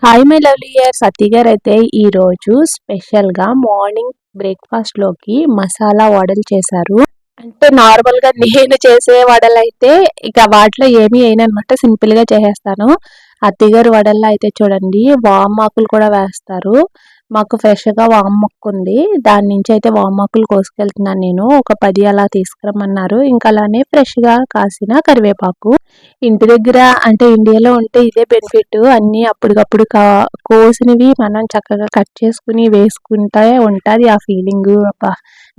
Hi my lovely year సతీ గారు అయితే ఈరోజు స్పెషల్గా మార్నింగ్ బ్రేక్ఫాస్ట్లోకి మసాలా వడలు చేశారు. అంటే నార్మల్గా నేను చేసే వడలు అయితే ఇక వాటిలో ఏమీ వేయనమాట, సింపుల్గా చేసేస్తాను. అత్తయ్య గారు వడల్లో అయితే చూడండి వామాకులు కూడా వేస్తారు. మాకు ఫ్రెష్గా వామ మొక్క ఉంది, దాని నుంచి అయితే వామాకులు కోసుకెళ్తున్నాను నేను. ఒక 10 అలా తీసుకురమ్మన్నారు. ఇంకా అలానే ఫ్రెష్గా కాసిన కరివేపాకు. ఇంటి దగ్గర అంటే ఇండియాలో ఉంటే ఇదే బెనిఫిట్. అన్నీ అప్పటికప్పుడు కోసినవి మనం చక్కగా కట్ చేసుకుని వేసుకుంటే ఉంటుంది ఆ ఫీలింగ్.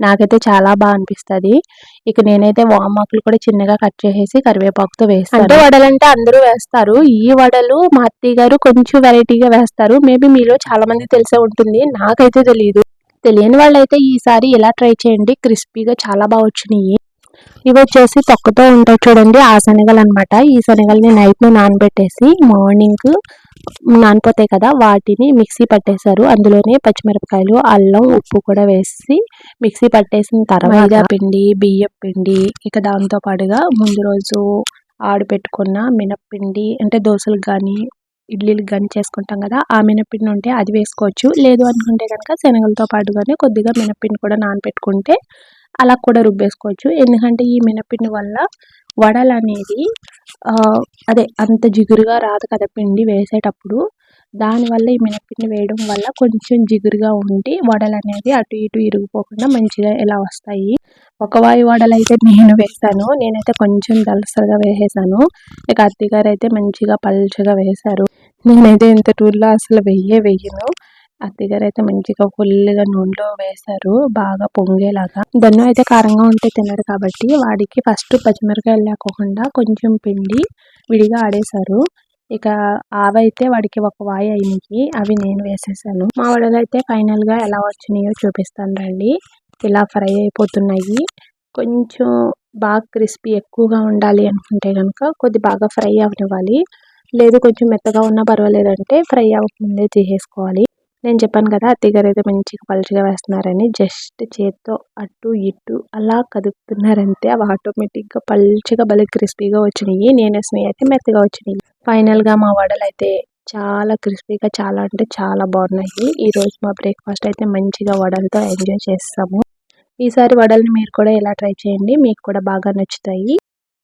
నాకైతే చాలా బాగా అనిపిస్తుంది. ఇక నేనైతే వామాకులు కూడా చిన్నగా కట్ చేసేసి కరివేపాకుతో వేస్తాను. అంటే వడలంటే అందరూ వేస్తారు, ఈ వడలు మా అత్తయ్య గారు కొంచెం వెరైటీగా వేస్తారు. మేబీ మీలో చాలా మంది తెలిసే ఉంటుంది, నాకైతే తెలియదు. తెలియని వాళ్ళైతే ఈసారి ఇలా ట్రై చేయండి, క్రిస్పీగా చాలా బాగా వచ్చినాయి. ఇవి వచ్చేసి తొక్కతో ఉంటాయి చూడండి, ఆ శనగలు అనమాట. ఈ శనగల్ని నైట్ నానబెట్టేసి మార్నింగ్ నానిపోతాయి కదా, వాటిని మిక్సీ పట్టేశారు. అందులోనే పచ్చిమిరపకాయలు, అల్లం, ఉప్పు కూడా వేసి మిక్సీ పట్టేసిన తర్వాత మైదా పిండి, బియ్యం పిండి, ఇక దాంతో పాటుగా ముందు రోజు ఆడిపెట్టుకున్న మినప్పిండి, అంటే దోశలకు కానీ ఇడ్లీలకు కానీ చేసుకుంటాం కదా, ఆ మినప్పిండి ఉంటే అది వేసుకోవచ్చు. లేదు అనుకుంటే కనుక శనగలతో పాటుగానే కొద్దిగా మినప్పిండి కూడా నానబెట్టుకుంటే అలా కూడా రుబ్బేసుకోవచ్చు. ఎందుకంటే ఈ మినప్పిండి వల్ల వడలు అనేది అదే అంత జిగురుగా రాదు కదా పిండి వేసేటప్పుడు. దానివల్ల ఈ మినప్పిండి వేయడం వల్ల కొంచెం జిగురుగా ఉండి వడలు అనేది అటు ఇటు ఇరిగిపోకుండా మంచిగా ఇలా వస్తాయి. ఒక వాయి వడలు అయితే నేను వేసాను, నేనైతే కొంచెం దలసరిగా వేసేసాను. ఇక అత్తయ్య గారు అయితే మంచిగా పల్చగా వేశారు. నేనైతే ఇంత టూర్లో అసలు వెయ్యను. అత్తయ్య గారు అయితే మంచిగా ఫుల్గా నూనెలో వేశారు, బాగా పొంగేలాగా. దన్ను అయితే కారంగా ఉంటే తినడు కాబట్టి వాడికి ఫస్ట్ పచ్చిమిరకాయలు లేకోకుండా కొంచెం పిండి విడిగా ఆడేశారు. ఇక ఆవైతే వాడికి ఒక వాయి అయినాయి, అవి నేను వేసేసాను. మా వడలు అయితే ఫైనల్గా ఎలా వచ్చినాయో చూపిస్తాను రండి. ఇలా ఫ్రై అయిపోతున్నాయి. కొంచెం బాగా క్రిస్పీ ఎక్కువగా ఉండాలి అనుకుంటే కనుక కొద్ది బాగా ఫ్రై అవనివ్వాలి. లేదు కొంచెం మెత్తగా ఉన్నా పర్వాలేదంటే ఫ్రై అవ్వకముందే తీసేసుకోవాలి. నేను చెప్పాను కదా అత్తయ్య గారు అయితే మంచిగా పలుచగా వేస్తున్నారని, జస్ట్ చేత్తో అటు ఇటు అలా కదుపుతున్నారంటే అవి ఆటోమేటిక్గా పలుచగా భలే క్రిస్పీగా వచ్చినాయి. నేను వేసినవి అయితే మెత్తగా వచ్చినాయి. ఫైనల్గా మా వడలు అయితే చాలా క్రిస్పీగా, చాలా అంటే చాలా బాగున్నాయి. ఈరోజు మా బ్రేక్ఫాస్ట్ అయితే మంచిగా వడలతో ఎంజాయ్ చేస్తాము. ఈసారి వడల్ని మీరు కూడా ఇలా ట్రై చేయండి, మీకు కూడా బాగా నచ్చుతాయి.